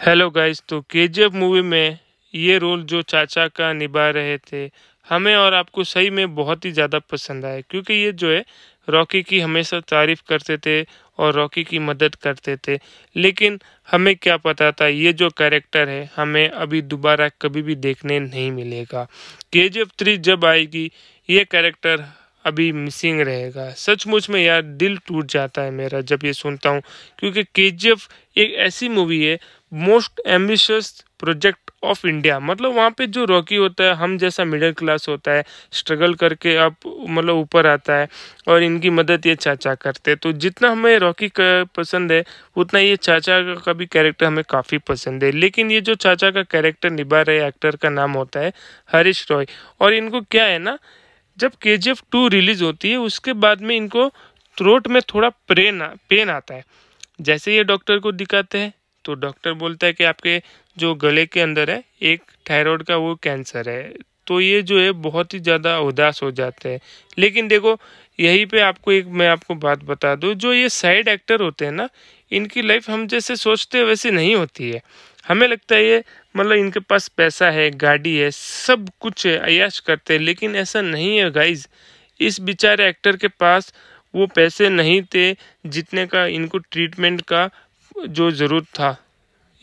Hello guys. तो KGF movie में ये रोल जो चाचा का निभा रहे थे, हमें और आपको सही में बहुत ही ज़्यादा पसंद आया, क्योंकि ये जो है रॉकी की हमेशा तारीफ करते थे और रॉकी की मदद करते थे। लेकिन हमें क्या पता था ये जो कैरेक्टर है हमें अभी दोबारा कभी भी देखने नहीं मिलेगा। केजीएफ 3 जब आएगी ये कैरेक्टर अभी मिसिंग रहेगा। सचमुच में यार दिल टूट जाता है मेरा जब ये सुनता हूँ, क्योंकि केजीएफ एक ऐसी मूवी है, most ambitious project of India. मतलब वहाँ पे जो रॉकी होता है, हम जैसा मिडिल क्लास होता है, स्ट्रगल करके अब मतलब ऊपर आता है, और इनकी मदद ये चाचा करते हैं। तो जितना हमें रॉकी का पसंद है उतना ये चाचा का भी कैरेक्टर हमें काफ़ी पसंद है। लेकिन ये जो चाचा का कैरेक्टर निभा रहे एक्टर का नाम होता है हरीश रॉय। और इनको क्या है ना, जब KGF 2 रिलीज होती है उसके बाद में इनको थ्रोट में थोड़ा पेन आता है। जैसे ये डॉक्टर को दिखाते हैं तो डॉक्टर बोलता है कि आपके जो गले के अंदर है एक थायराइड का वो कैंसर है। तो ये जो है बहुत ही ज़्यादा उदास हो जाते हैं। लेकिन देखो यहीं पे आपको एक मैं आपको बात बता दूं, जो ये साइड एक्टर होते हैं ना, इनकी लाइफ हम जैसे सोचते हैं वैसे नहीं होती है। हमें लगता है ये मतलब इनके पास पैसा है, गाड़ी है, सब कुछ है, अय्याश करते हैं, लेकिन ऐसा नहीं है गाइज। इस बेचारे एक्टर के पास वो पैसे नहीं थे जितने का इनको ट्रीटमेंट का जो ज़रूरत था।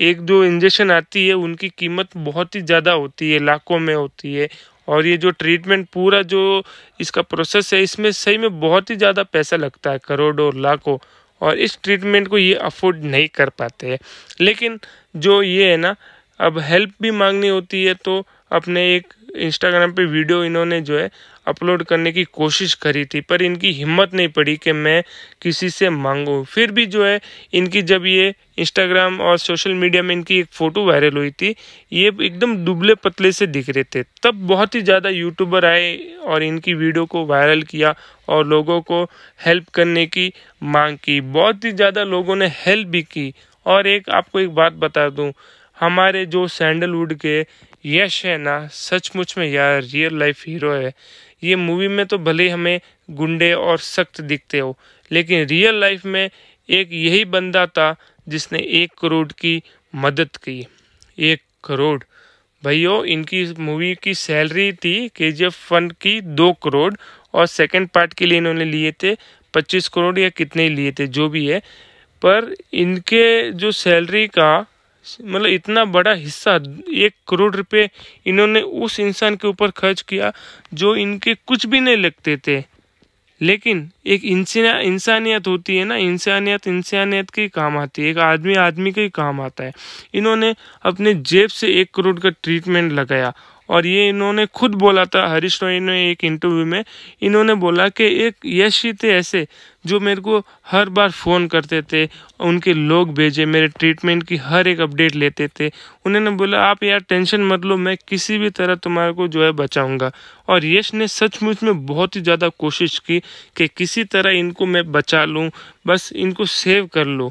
एक जो इंजेक्शन आती है उनकी कीमत बहुत ही ज़्यादा होती है, लाखों में होती है। और ये जो ट्रीटमेंट पूरा जो इसका प्रोसेस है इसमें सही में बहुत ही ज़्यादा पैसा लगता है, करोड़ों लाखों। और इस ट्रीटमेंट को ये अफोर्ड नहीं कर पाते हैं। लेकिन जो ये है ना, अब हेल्प भी मांगनी होती है तो अपने एक इंस्टाग्राम पे वीडियो इन्होंने जो है अपलोड करने की कोशिश करी थी, पर इनकी हिम्मत नहीं पड़ी कि मैं किसी से मांगूं। फिर भी जो है इनकी जब ये इंस्टाग्राम और सोशल मीडिया में इनकी एक फ़ोटो वायरल हुई थी, ये एकदम दुबले पतले से दिख रहे थे, तब बहुत ही ज़्यादा यूट्यूबर आए और इनकी वीडियो को वायरल किया और लोगों को हेल्प करने की मांग की। बहुत ही ज़्यादा लोगों ने हेल्प भी की। और एक आपको एक बात बता दूं, हमारे जो सैंडलवुड के यश है ना, सचमुच में यार रियल लाइफ हीरो है। ये मूवी में तो भले हमें गुंडे और सख्त दिखते हो, लेकिन रियल लाइफ में एक यही बंदा था जिसने 1 करोड़ की मदद की। 1 करोड़ भाइयों, इनकी मूवी की सैलरी थी KGF 1 की 2 करोड़, और सेकंड पार्ट के लिए इन्होंने लिए थे 25 करोड़ या कितने ही लिए थे, जो भी है। पर इनके जो सैलरी का मतलब इतना बड़ा हिस्सा 1 करोड़ रुपए इन्होंने उस इंसान के ऊपर खर्च किया जो इनके कुछ भी नहीं लगते थे। लेकिन एक इंसानियत होती है ना, इंसानियत के ही काम आती है, एक आदमी आदमी के ही काम आता है। इन्होंने अपने जेब से 1 करोड़ का ट्रीटमेंट लगाया। और ये इन्होंने खुद बोला था, हरीश रॉय ने एक इंटरव्यू में इन्होंने बोला कि एक यश ही थे ऐसे जो मेरे को हर बार फ़ोन करते थे, उनके लोग भेजे, मेरे ट्रीटमेंट की हर एक अपडेट लेते थे। उन्होंने बोला आप यार टेंशन मत लो, मैं किसी भी तरह तुम्हारे को जो है बचाऊंगा। और यश ने सचमुच में बहुत ही ज़्यादा कोशिश की कि किसी तरह इनको मैं बचा लूँ, बस इनको सेव कर लूँ।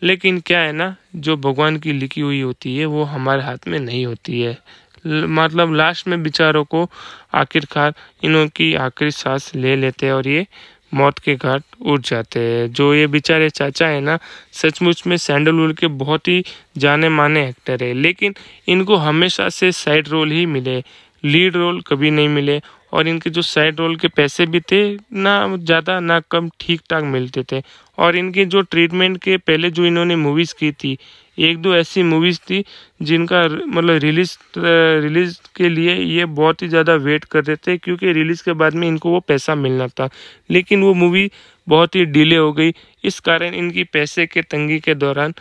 लेकिन क्या है ना, जो भगवान की लिखी हुई होती है वो हमारे हाथ में नहीं होती है। मतलब लास्ट में बेचारों को आखिरकार इन्हों की आखिरी सांस ले लेते हैं और ये मौत के घाट उठ जाते हैं। जो ये बेचारे चाचा है ना, सचमुच में सैंडलवुड के बहुत ही जाने माने एक्टर है, लेकिन इनको हमेशा से साइड रोल ही मिले, लीड रोल कभी नहीं मिले। और इनके जो साइड रोल के पैसे भी थे ना ज़्यादा ना कम, ठीक ठाक मिलते थे। और इनके जो ट्रीटमेंट के पहले जो इन्होंने मूवीज़ की थी, 1-2 ऐसी मूवीज़ थी जिनका मतलब रिलीज़ के लिए ये बहुत ही ज़्यादा वेट कर रहे थे, क्योंकि रिलीज़ के बाद में इनको वो पैसा मिलना था। लेकिन वो मूवी बहुत ही डिले हो गई, इस कारण इनकी पैसे के तंगी के दौरान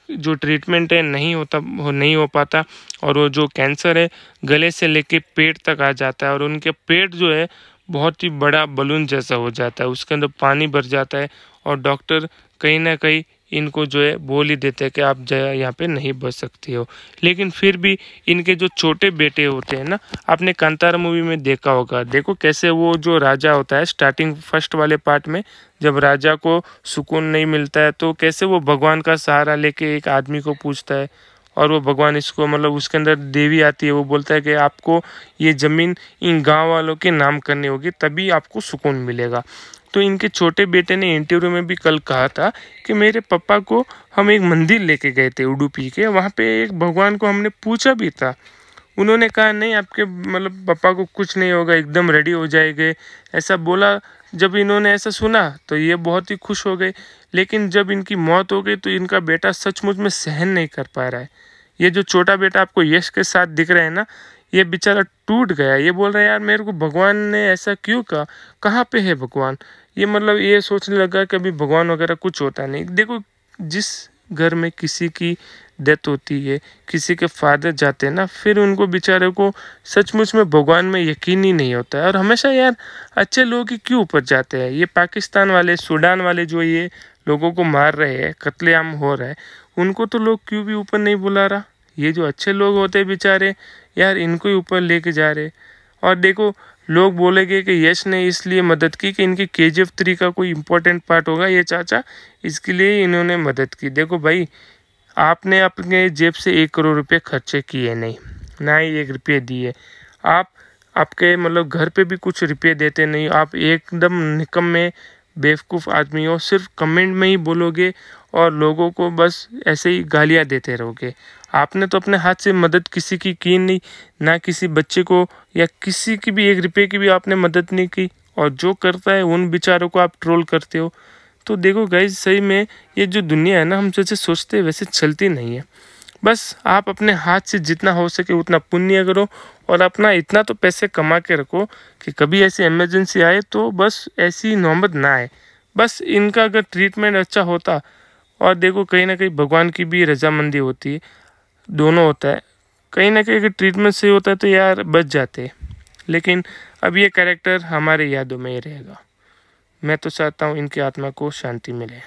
जो ट्रीटमेंट है नहीं हो पाता। और वो जो कैंसर है गले से लेके पेट तक आ जाता है, और उनके पेट जो है बहुत ही बड़ा बलून जैसा हो जाता है, उसके अंदर पानी भर जाता है। और डॉक्टर कहीं ना कहीं इनको जो है बोल ही देते हैं कि आप जो है यहाँ पे नहीं बच सकती हो। लेकिन फिर भी इनके जो छोटे बेटे होते हैं ना, आपने कांतारा मूवी में देखा होगा, देखो कैसे वो जो राजा होता है स्टार्टिंग फर्स्ट वाले पार्ट में, जब राजा को सुकून नहीं मिलता है तो कैसे वो भगवान का सहारा लेके एक आदमी को पूछता है और वो भगवान इसको मतलब उसके अंदर देवी आती है, वो बोलता है कि आपको ये ज़मीन इन गांव वालों के नाम करनी होगी तभी आपको सुकून मिलेगा। तो इनके छोटे बेटे ने इंटरव्यू में भी कल कहा था कि मेरे पापा को हम एक मंदिर लेके गए थे उडुपी के, वहाँ पे एक भगवान को हमने पूछा भी था। उन्होंने कहा नहीं आपके मतलब पापा को कुछ नहीं होगा, एकदम रेडी हो जाएंगे, ऐसा बोला। जब इन्होंने ऐसा सुना तो ये बहुत ही खुश हो गए। लेकिन जब इनकी मौत हो गई तो इनका बेटा सचमुच में सहन नहीं कर पा रहा है। ये जो छोटा बेटा आपको यश के साथ दिख रहा है ना, ये बेचारा टूट गया। ये बोल रहा है यार मेरे को भगवान ने ऐसा क्यों कहा, कहाँ पे है भगवान। ये मतलब ये सोचने लगा कि अभी भगवान वगैरह कुछ होता नहीं। देखो जिस घर में किसी की डेथ होती है, किसी के फादर जाते हैं ना, फिर उनको बेचारे को सचमुच में भगवान में यकीन ही नहीं होता है। और हमेशा यार अच्छे लोग ही क्यों ऊपर जाते हैं। ये पाकिस्तान वाले, सूडान वाले जो ये लोगों को मार रहे हैं, कत्लेआम हो रहा है, उनको तो लोग क्यों भी ऊपर नहीं बुला रहा। ये जो अच्छे लोग होते हैं बेचारे यार इनको ही ऊपर लेके जा रहे। और देखो लोग बोलेंगे कि यश ने इसलिए मदद की कि इनकी KGF 3 का कोई इम्पोर्टेंट पार्ट होगा ये चाचा, इसके लिए इन्होंने मदद की। देखो भाई आपने अपने जेब से 1 करोड़ रुपए खर्चे किए नहीं, ना ही 1 रुपये दिए। आप आपके मतलब घर पे भी कुछ रुपये देते नहीं, आप एकदम निकम्मे बेवकूफ़ आदमी हो। सिर्फ कमेंट में ही बोलोगे और लोगों को बस ऐसे ही गालियाँ देते रहोगे। आपने तो अपने हाथ से मदद किसी की नहीं, ना किसी बच्चे को या किसी की भी 1 रुपये की भी आपने मदद नहीं की। और जो करता है उन बेचारों को आप ट्रोल करते हो। तो देखो गाइज सही में ये जो दुनिया है ना, हम जैसे सोचते हैं वैसे चलती नहीं है। बस आप अपने हाथ से जितना हो सके उतना पुण्य करो और अपना इतना तो पैसे कमा के रखो कि कभी ऐसी इमरजेंसी आए तो बस ऐसी नौबत ना आए। बस इनका अगर ट्रीटमेंट अच्छा होता, और देखो कहीं ना कहीं भगवान की भी रजामंदी होती है, दोनों होता है, कहीं ना कहीं अगर ट्रीटमेंट सही होता है तो यार बच जाते। लेकिन अब ये कैरेक्टर हमारे यादों में ही रहेगा। मैं तो चाहता हूँ इनकी आत्मा को शांति मिले।